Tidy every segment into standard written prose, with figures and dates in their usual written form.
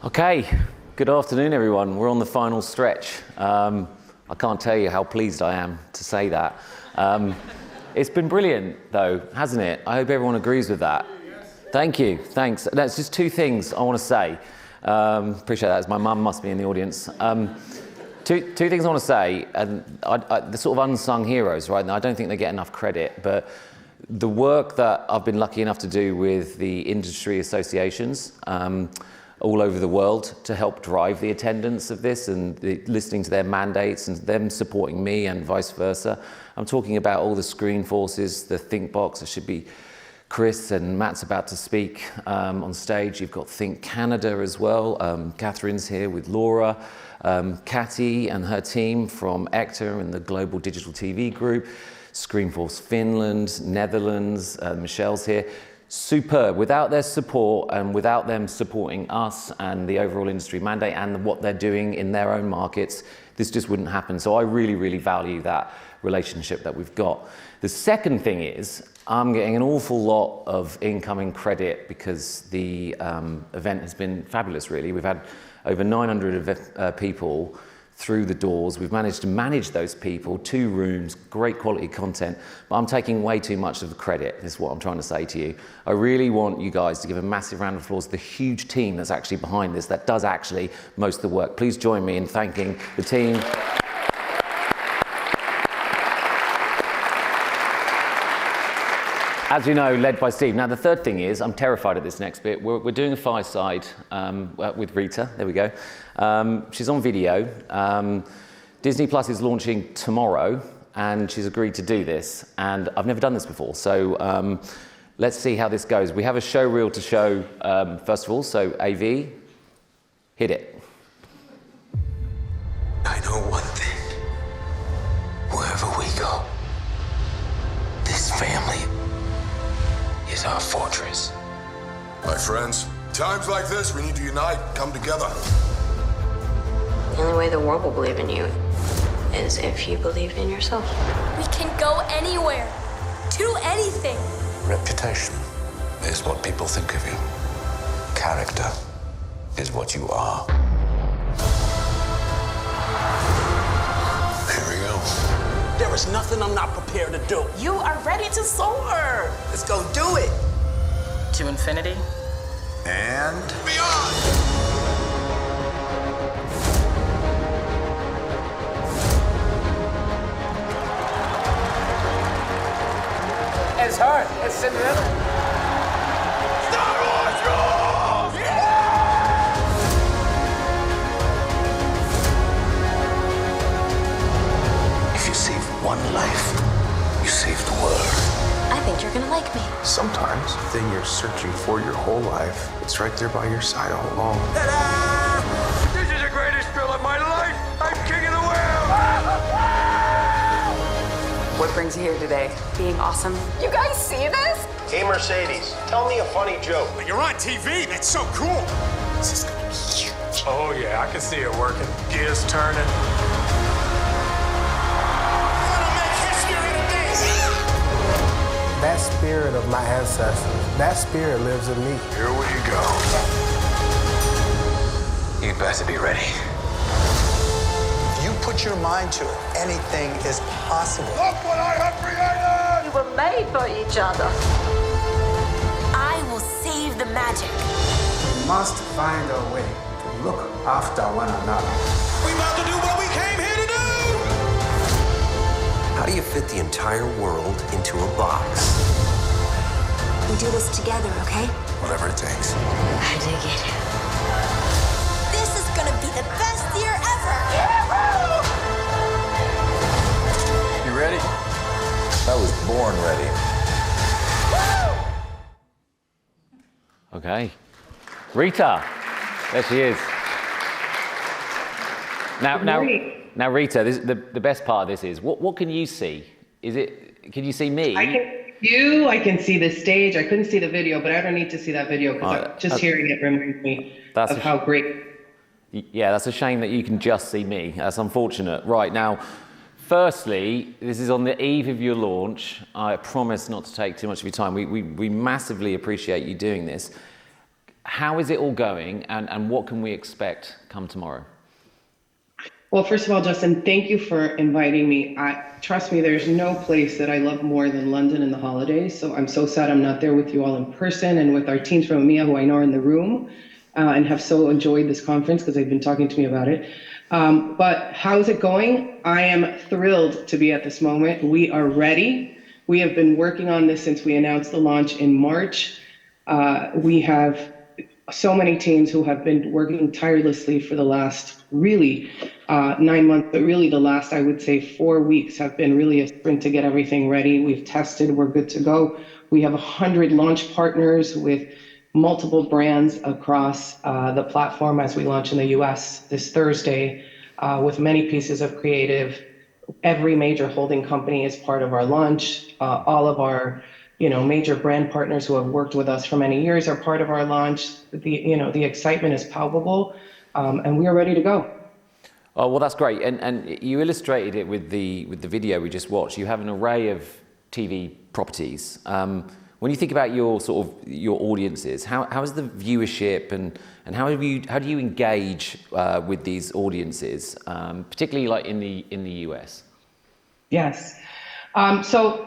Okay, good afternoon everyone. We're on the final stretch. I can't tell you how pleased I am to say that. It's been brilliant though, hasn't it? I hope everyone agrees with that. Thank you, thanks. That's just two things I want to say. Appreciate that, as my mum must be in the audience. Two things I want to say, and the sort of unsung heroes, right? Now, I don't think they get enough credit, but the work that I've been lucky enough to do with the industry associations all over the world to help drive the attendance of this and listening to their mandates and them supporting me and vice versa. I'm talking about all the screen forces, the Think Box. It should be Chris and Matt's about to speak on stage. You've got Think Canada as well. Catherine's here with Laura. Catty and her team from ECTA and the Global Digital TV Group. Screenforce Finland, Netherlands, Michelle's here. Superb. Without their support and without them supporting us and the overall industry mandate and what they're doing in their own markets, this just wouldn't happen. So I really, really value that relationship that we've got. The second thing is, I'm getting an awful lot of incoming credit because the event has been fabulous, really. We've had over 900 people through the doors. We've managed to manage those people, 2 rooms, great quality content, but I'm taking way too much of the credit, is what I'm trying to say to you. I really want you guys to give a massive round of applause to the huge team that's actually behind this, that does actually most of the work. Please join me in thanking the team. As you know, led by Steve. Now, the third thing is, I'm terrified of this next bit. We're doing a fireside with Rita. There we go. She's on video. Disney Plus is launching tomorrow, and she's agreed to do this. And I've never done this before, so let's see how this goes. We have a show reel to show, first of all, so AV, hit it. I know one thing. Wherever we go, this family is our fortress. My friends, times like this, we need to unite, come together. The only way the world will believe in you is if you believe in yourself. We can go anywhere, do anything. Reputation is what people think of you. Character is what you are. Here we go. There is nothing I'm not prepared to do. You are ready to soar. Let's go do it. To infinity And beyond! It's her. It's Cinderella. Star Wars rules! If you save one life, you save the world. I think you're gonna like me. Sometimes the thing you're searching for your whole life, it's right there by your side all along. Ta-da! This is the greatest thrill of my life! I'm king of the world! What brings you here today? Being awesome. You guys see this? Hey, Mercedes, tell me a funny joke. You're on TV, that's so cool! This is gonna be huge. Oh yeah, I can see it working. Gears turning. That spirit of my ancestors, that spirit lives in me. Here we go. You better be ready. If you put your mind to it, anything is possible. Look what I have created! We were made for each other. I will save the magic. We must find a way to look after one another. We about to do what we came here to do! How do you fit the entire world into a box? We do this together, okay? Whatever it takes. I dig it. This is gonna be the best year ever. You ready? I was born ready. Okay. Rita, there she is. Now, Rita, the best part of this is, what can you see? Can you see me? I can see the stage. I couldn't see the video, but I don't need to see that video because just hearing it reminds me of how great. Yeah, that's a shame that you can just see me. That's unfortunate. Right, now, firstly, this is on the eve of your launch. I promise not to take too much of your time. We massively appreciate you doing this. how is it all going, and what can we expect come tomorrow? Well, first of all, Justin, thank you for inviting me. Trust me, there's no place that I love more than London in the holidays. So I'm so sad I'm not there with you all in person and with our teams from EMEA who I know are in the room and have so enjoyed this conference because they've been talking to me about it. But how's it going? I am thrilled to be at this moment. We are ready. We have been working on this since we announced the launch in March. We have so many teams who have been working tirelessly for the last really 9 months, but really the last, I would say, 4 weeks have been really a sprint to get everything ready. We've tested, we're good to go. We have 100 launch partners with multiple brands across the platform as we launch in the US this Thursday with many pieces of creative. Every major holding company is part of our launch. All of our major brand partners who have worked with us for many years are part of our launch. The excitement is palpable, and we are ready to go. Oh, well, that's great. And you illustrated it with the video we just watched. You have an array of TV properties. When you think about your audiences, how is the viewership and how do you engage with these audiences, particularly like in the US? Yes. So,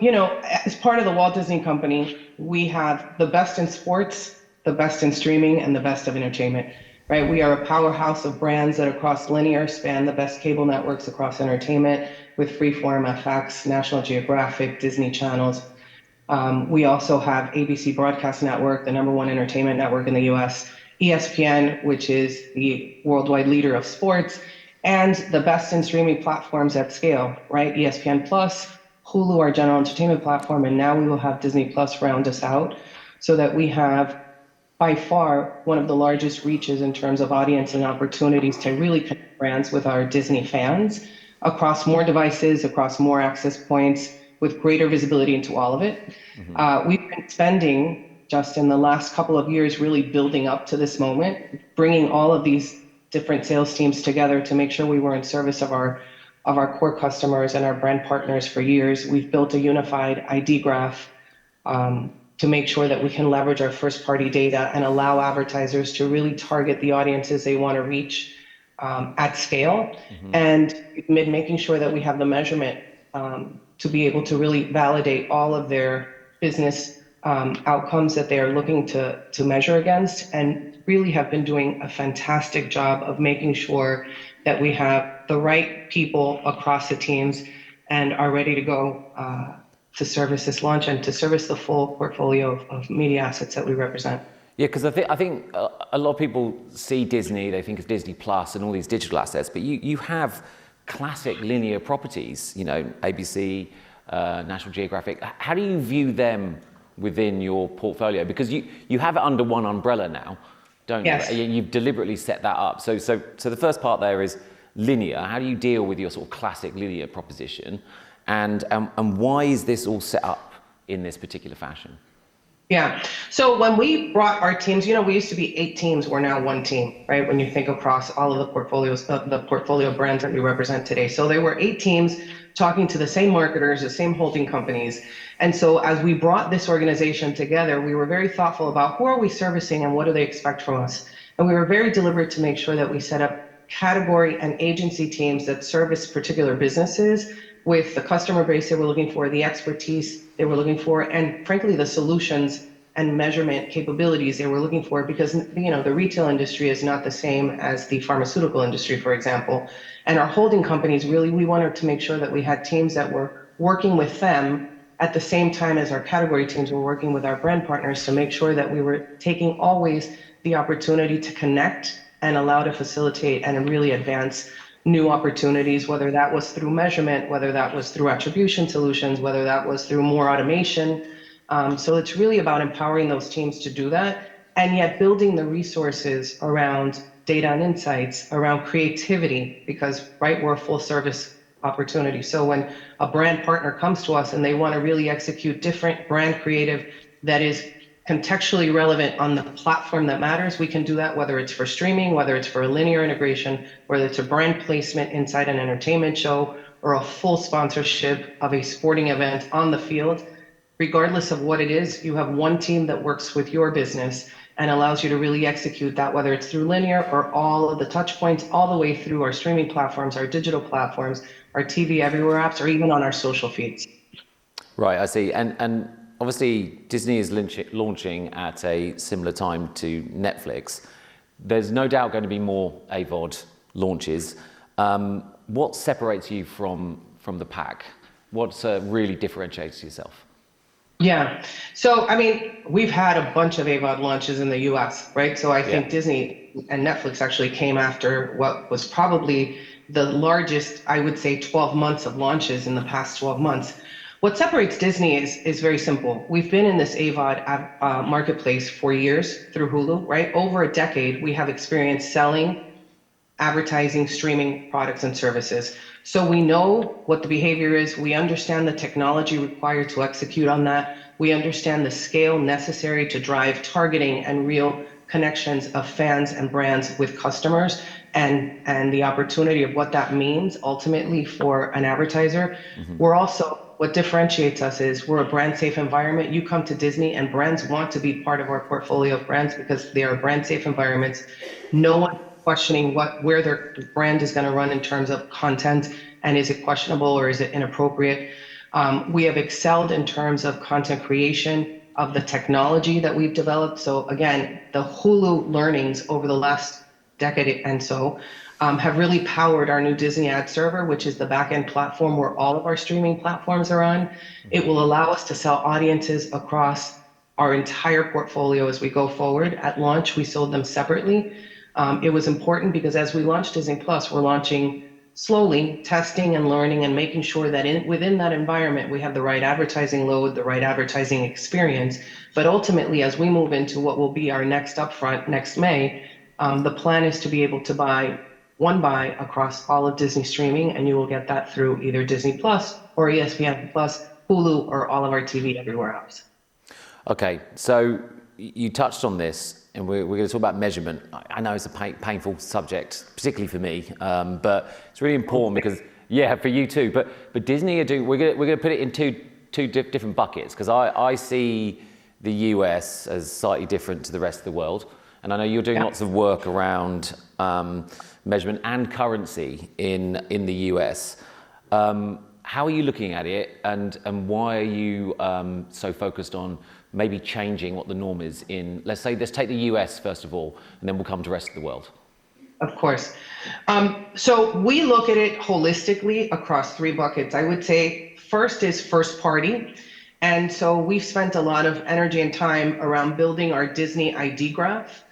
as part of the Walt Disney Company, we have the best in sports, the best in streaming, and the best of entertainment, right? We are a powerhouse of brands that across linear span the best cable networks across entertainment with Freeform, FX, National Geographic, Disney channels. We also have ABC Broadcast Network, the #1 entertainment network in the US, ESPN, which is the worldwide leader of sports, and the best in streaming platforms at scale, right? ESPN Plus, Hulu, our general entertainment platform, and now we will have Disney Plus round us out so that we have by far one of the largest reaches in terms of audience and opportunities to really connect brands with our Disney fans across more devices, across more access points, with greater visibility into all of it. Mm-hmm. We've been spending, just in the last couple of years, really building up to this moment, bringing all of these different sales teams together to make sure we were in service of our core customers and our brand partners for years. We've built a unified ID graph to make sure that we can leverage our first party data and allow advertisers to really target the audiences they want to reach at scale. Mm-hmm. And making sure that we have the measurement to be able to really validate all of their business outcomes that they are looking to measure against, and really have been doing a fantastic job of making sure that we have the right people across the teams and are ready to go to service this launch and to service the full portfolio of media assets that we represent. Yeah, because I think a lot of people see Disney, they think of Disney Plus and all these digital assets, but you have classic linear properties, ABC, National Geographic. How do you view them within your portfolio? Because you have it under one umbrella now, don't you? Yes. You've deliberately set that up. So the first part there is linear. How do you deal with your sort of classic linear proposition? And why is this all set up in this particular fashion? Yeah. So when we brought our teams, we used to be 8 teams. We're now 1 team, right? When you think across all of the portfolios, the portfolio brands that we represent today. So there were 8 teams talking to the same marketers, the same holding companies. And so as we brought this organization together, we were very thoughtful about who are we servicing and what do they expect from us? And we were very deliberate to make sure that we set up category and agency teams that service particular businesses with the customer base they were looking for, the expertise they were looking for, and frankly, the solutions and measurement capabilities they were looking for, because the retail industry is not the same as the pharmaceutical industry, for example. And our holding companies, really, we wanted to make sure that we had teams that were working with them at the same time as our category teams were working with our brand partners to make sure that we were taking always the opportunity to connect and allow to facilitate and really advance new opportunities, whether that was through measurement, whether that was through attribution solutions, whether that was through more automation. So it's really about empowering those teams to do that, and yet building the resources around data and insights, around creativity, because we're a full service opportunity. So when a brand partner comes to us and they want to really execute different brand creative that is contextually relevant on the platform that matters, we can do that, whether it's for streaming, whether it's for a linear integration, whether it's a brand placement inside an entertainment show, or a full sponsorship of a sporting event on the field. Regardless of what it is, you have one team that works with your business and allows you to really execute that, whether it's through linear or all of the touch points, all the way through our streaming platforms, our digital platforms, our TV Everywhere apps, or even on our social feeds. Right, I see. And obviously, Disney is launching at a similar time to Netflix. There's no doubt going to be more AVOD launches. What separates you from the pack? What really differentiates yourself? Yeah. So, I mean, we've had a bunch of AVOD launches in the US, right? So I think Disney and Netflix actually came after what was probably the largest, I would say, 12 months of launches in the past 12 months. What separates Disney is very simple. We've been in this AVOD marketplace for years through Hulu, right? Over a decade, we have experience selling, advertising, streaming products and services. So we know what the behavior is. We understand the technology required to execute on that. We understand the scale necessary to drive targeting and real connections of fans and brands with customers, and the opportunity of what that means ultimately for an advertiser. We're also, what differentiates us is we're a brand safe environment. You come to Disney and brands want to be part of our portfolio of brands because they are brand safe environments. No one questioning where their brand is going to run in terms of content, and is it questionable or is it inappropriate. We have excelled in terms of content creation, of the technology that we've developed. So again, the Hulu learnings over the last decade and so have really powered our new Disney ad server, which is the back-end platform where all of our streaming platforms are on. It will allow us to sell audiences across our entire portfolio as we go forward. At launch, we sold them separately. It was important because as we launch Disney Plus, we're launching slowly, testing and learning and making sure that within that environment, we have the right advertising load, the right advertising experience. But ultimately, as we move into what will be our next upfront next May, the plan is to be able to buy across all of Disney streaming, and you will get that through either Disney Plus or ESPN Plus, Hulu, or all of our TV Everywhere apps. Okay, so you touched on this, and we're going to talk about measurement. I know it's a painful subject, particularly for me, but it's really important because, for you too. But Disney are doing. We're going to put it in two different buckets because I see the US as slightly different to the rest of the world, and I know you're doing lots of work around measurement and currency in the US. How are you looking at it, and why are you so focused on maybe changing what the norm is in, let's take the US first of all, and then we'll come to the rest of the world? Of course. So we look at it holistically across three buckets. I would say first is first party. And so we've spent a lot of energy and time around building our Disney ID graph.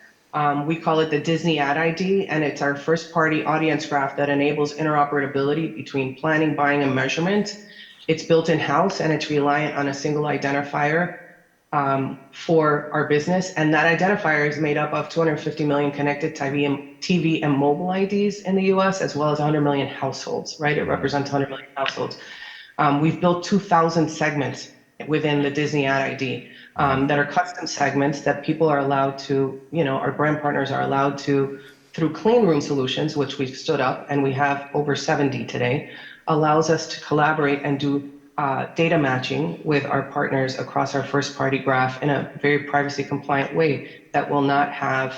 We call it the Disney Ad ID, and it's our first party audience graph that enables interoperability between planning, buying, and measurement. It's built in-house and it's reliant on a single identifier for our business. And that identifier is made up of 250 million connected TV and mobile IDs in the US, as well as 100 million households, right? It represents 100 million households. We've built 2,000 segments within the Disney Ad ID that are custom segments that people are allowed to, our brand partners are allowed to, through clean room solutions, which we've stood up, and we have over 70 today, allows us to collaborate and do data matching with our partners across our first party graph in a very privacy compliant way that will not have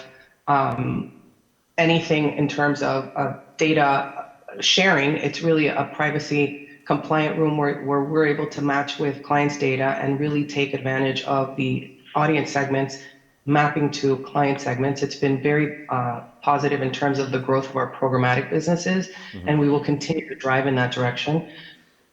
anything in terms of data sharing. It's really a privacy compliant room where we're able to match with clients' data and really take advantage of the audience segments mapping to client segments. It's been very positive in terms of the growth of our programmatic businesses, and we will continue to drive in that direction.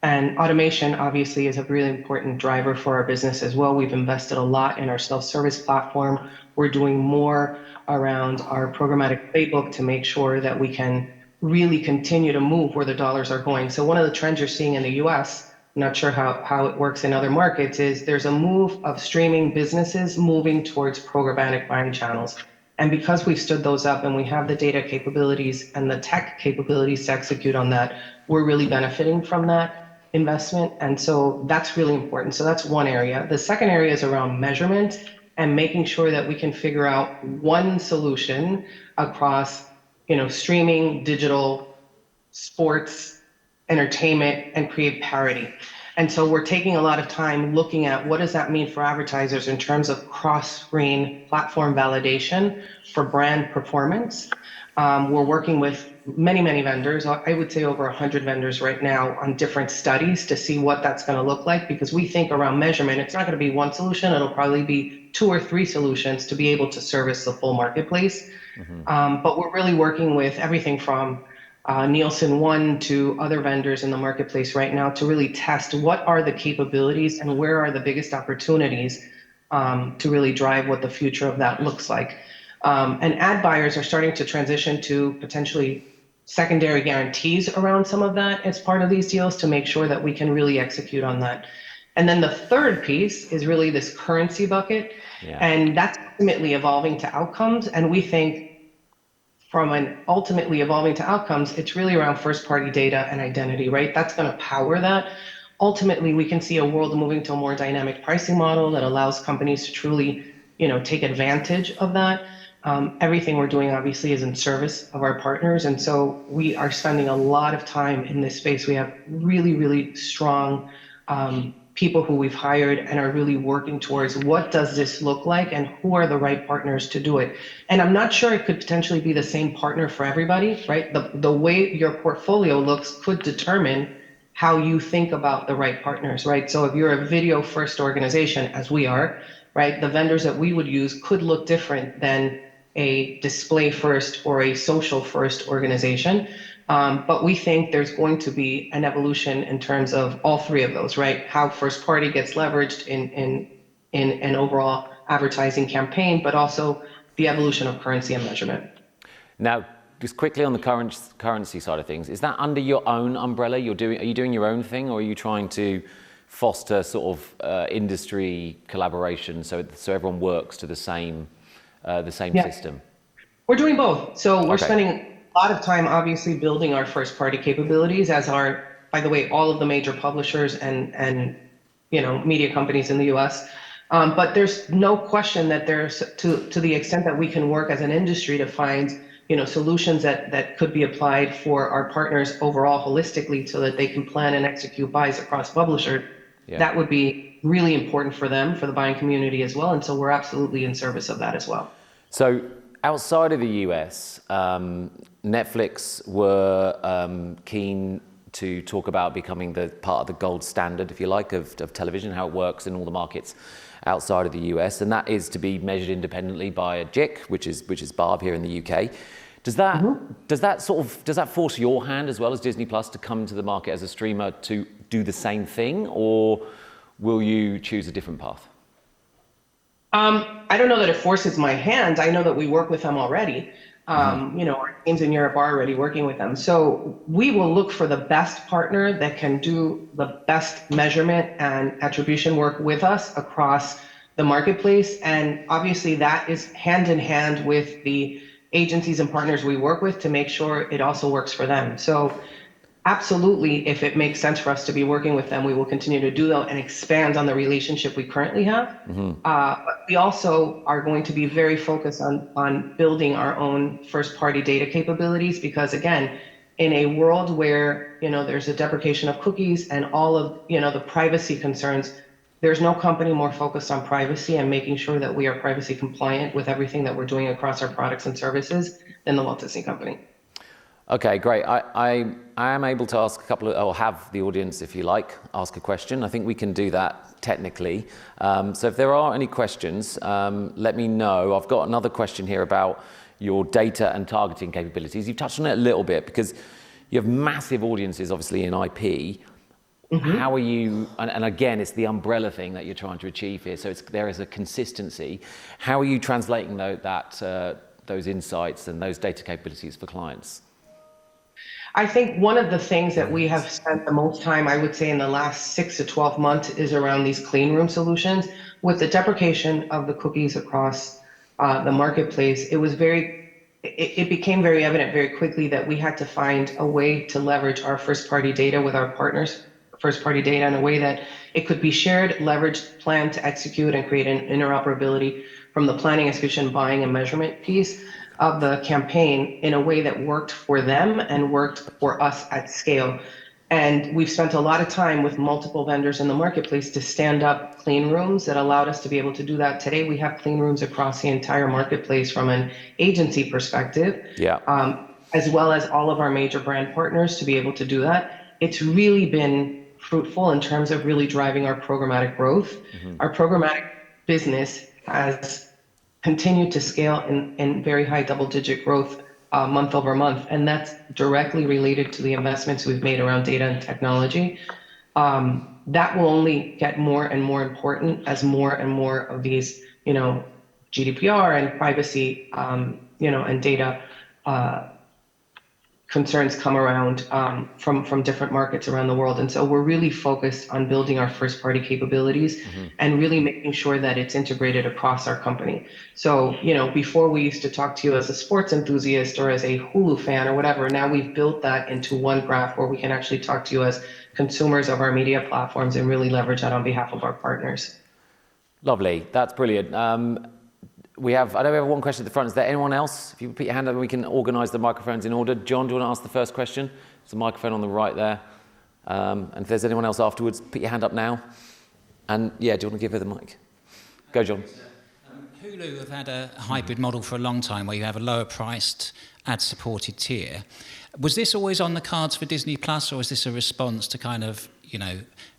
And automation obviously is a really important driver for our business as well. We've invested a lot in our self-service platform. We're doing more around our programmatic playbook to make sure that we can really continue to move where the dollars are going. So one of the trends you're seeing in the US, I'm not sure how it works in other markets, is there's a move of streaming businesses moving towards programmatic buying channels. And because we've stood those up and we have the data capabilities and the tech capabilities to execute on that, we're really benefiting from that investment. And so that's really important. So that's one area. The second area is around measurement and making sure that we can figure out one solution across, streaming, digital, sports, entertainment, and create parity. And so we're taking a lot of time looking at what does that mean for advertisers in terms of cross-screen platform validation for brand performance. We're working with many, many vendors. I would say over 100 vendors right now on different studies to see what that's going to look like, because we think around measurement, it's not going to be one solution. It'll probably be 2 or 3 solutions to be able to service the full marketplace. But we're really working with everything from Nielsen One to other vendors in the marketplace right now to really test what are the capabilities and where are the biggest opportunities to really drive what the future of that looks like. And ad buyers are starting to transition to potentially secondary guarantees around some of that as part of these deals to make sure that we can really execute on that. And then the third piece is really this currency bucket, and that's ultimately evolving to outcomes. And we think from an ultimately evolving to outcomes, it's really around first party data and identity, right? That's going to power that. Ultimately, we can see a world moving to a more dynamic pricing model that allows companies to truly, take advantage of that. Everything we're doing obviously is in service of our partners. And so we are spending a lot of time in this space. We have really, really strong people who we've hired and are really working towards what does this look like and who are the right partners to do it. And I'm not sure it could potentially be the same partner for everybody, right? The way your portfolio looks could determine how you think about the right partners, right? So if you're a video first organization, as we are, right, the vendors that we would use could look different than a display first or a social first organization. But we think there's going to be an evolution in terms of all 3 of those, right? How first party gets leveraged in an overall advertising campaign, but also the evolution of currency and measurement. Now, just quickly on the currency side of things, is that under your own umbrella? Are you doing your own thing, or are you trying to foster sort of industry collaboration so everyone works to the same system? We're doing both. So we're spending a lot of time obviously building our first party capabilities, as are, by the way, all of the major publishers and media companies in the US. But there's no question that there's to the extent that we can work as an industry to find solutions that could be applied for our partners overall holistically so that they can plan and execute buys across publisher. That would be really important for them, for the buying community as well. And so we're absolutely in service of that as well. So outside of the US, Netflix were keen to talk about becoming the part of the gold standard, if you like, of television, how it works in all the markets outside of the US, and that is to be measured independently by a JIC, which is Barb here in the UK. Does that force your hand as well as Disney Plus to come to the market as a streamer to do the same thing, or will you choose a different path? I don't know that it forces my hand. I know that we work with them already. Our teams in Europe are already working with them. So we will look for the best partner that can do the best measurement and attribution work with us across the marketplace. And obviously that is hand in hand with the agencies and partners we work with to make sure it also works for them. So absolutely, if it makes sense for us to be working with them, we will continue to do that and expand on the relationship we currently have. But we also are going to be very focused on building our own first-party data capabilities, because again, in a world where there's a deprecation of cookies and all of the privacy concerns, there's no company more focused on privacy and making sure that we are privacy compliant with everything that we're doing across our products and services than the Walt Disney Company. Okay, great. I am able to ask or have the audience, if you like, ask a question. I think we can do that technically. So if there are any questions, let me know. I've got another question here about your data and targeting capabilities. You've touched on it a little bit because you have massive audiences, obviously, in IP. How are you, and again, it's the umbrella thing that you're trying to achieve here, so there is a consistency. How are you translating those insights and those data capabilities for clients? I think one of the things that we have spent the most time, I would say in the last 6 to 12 months, is around these clean room solutions. With the deprecation of the cookies across the marketplace, it became very evident very quickly that we had to find a way to leverage our first-party data with our partners, first-party data in a way that it could be shared, leveraged, planned to execute, and create an interoperability from the planning, execution, buying, and measurement piece of the campaign in a way that worked for them and worked for us at scale. And we've spent a lot of time with multiple vendors in the marketplace to stand up clean rooms that allowed us to be able to do that. Today, we have clean rooms across the entire marketplace from an agency perspective, as well as all of our major brand partners to be able to do that. It's really been fruitful in terms of really driving our programmatic growth. Our programmatic business has continued to scale in very high double-digit growth month over month, and that's directly related to the investments we've made around data and technology. That will only get more and more important as more and more of these, GDPR and privacy, and data concerns come around from different markets around the world. And so we're really focused on building our first party capabilities and really making sure that it's integrated across our company. So, before we used to talk to you as a sports enthusiast or as a Hulu fan or whatever, now we've built that into one graph where we can actually talk to you as consumers of our media platforms and really leverage that on behalf of our partners. Lovely, that's brilliant. I know we have one question at the front. Is there anyone else? If you put your hand up, we can organise the microphones in order. John, do you want to ask the first question? There's a microphone on the right there. And if there's anyone else afterwards, put your hand up now. And do you want to give her the mic? Go, John. Hulu have had a hybrid model for a long time where you have a lower priced ad-supported tier. Was this always on the cards for Disney Plus, or is this a response to kind of,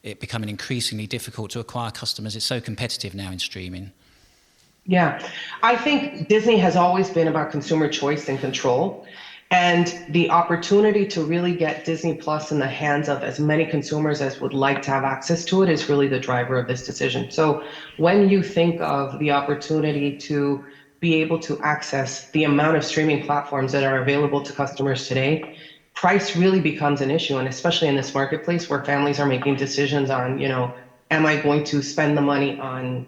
it becoming increasingly difficult to acquire customers? It's so competitive now in streaming. Yeah, I think Disney has always been about consumer choice and control. And the opportunity to really get Disney Plus in the hands of as many consumers as would like to have access to it is really the driver of this decision. So when you think of the opportunity to be able to access the amount of streaming platforms that are available to customers today, price really becomes an issue. And especially in this marketplace where families are making decisions on, am I going to spend the money on,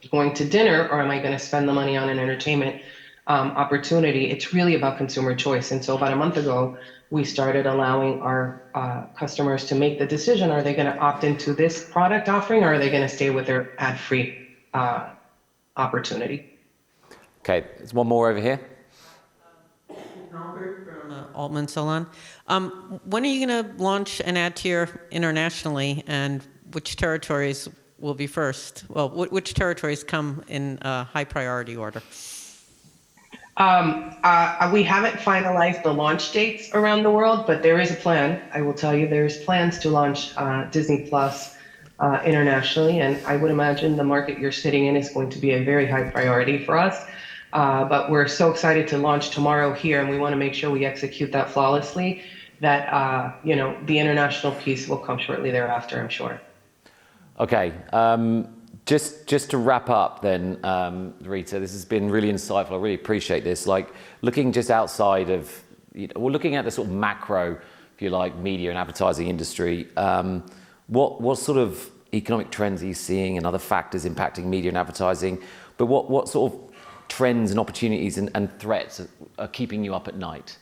going to dinner, or am I going to spend the money on an entertainment opportunity? It's really about consumer choice. And so about a month ago, we started allowing our customers to make the decision. Are they going to opt into this product offering, or are they going to stay with their ad-free opportunity? Okay, there's one more over here. From Altman Solon. When are you going to launch an ad tier internationally, and which territories will be first? Well, which territories come in high priority order? We haven't finalized the launch dates around the world, but there is a plan. I will tell you, there's plans to launch Disney Plus internationally, and I would imagine the market you're sitting in is going to be a very high priority for us. But we're so excited to launch tomorrow here, and we want to make sure we execute that flawlessly, that the international piece will come shortly thereafter, I'm sure. Okay, just to wrap up then, Rita, this has been really insightful. I really appreciate this. Like, looking just outside of, we're looking at the sort of macro, if you like, media and advertising industry. What sort of economic trends are you seeing and other factors impacting media and advertising? But what sort of trends and opportunities and threats are keeping you up at night?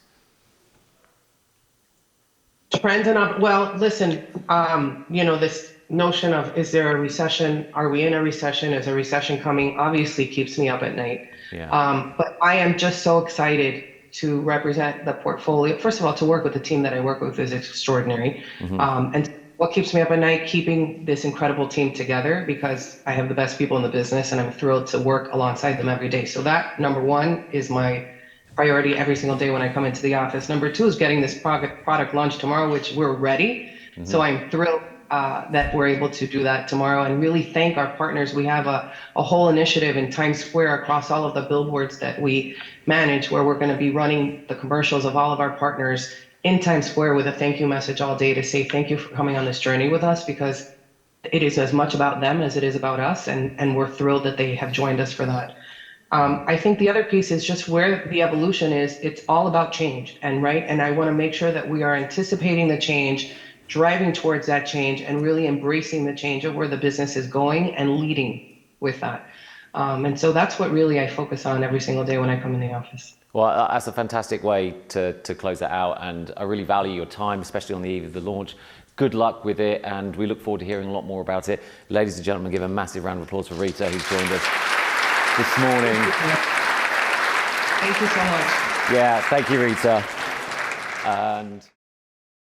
Trends well, listen, this notion of, is there a recession? Are we in a recession? Is a recession coming? Obviously keeps me up at night. Yeah. But I am just so excited to represent the portfolio. First of all, to work with the team that I work with is extraordinary. And what keeps me up at night? Keeping this incredible team together, because I have the best people in the business and I'm thrilled to work alongside them every day. So that, number one, is my priority every single day when I come into the office. Number two is getting this product launched tomorrow, which we're ready. So I'm thrilled that we're able to do that tomorrow, and really thank our partners. We have a whole initiative in Times Square across all of the billboards that we manage, where we're going to be running the commercials of all of our partners in Times Square with a thank you message all day to say thank you for coming on this journey with us, because it is as much about them as it is about us, and we're thrilled that they have joined us for that. I think the other piece is just where the evolution is. It's all about change, and I want to make sure that we are anticipating the change, driving towards that change, and really embracing the change of where the business is going and leading with that. And so that's what really I focus on every single day when I come in the office. Well, that's a fantastic way to close that out, and I really value your time, especially on the eve of the launch. Good luck with it, and we look forward to hearing a lot more about it. Ladies and gentlemen, give a massive round of applause for Rita, who's joined us this morning. Thank you so much. Yeah, thank you, Rita. And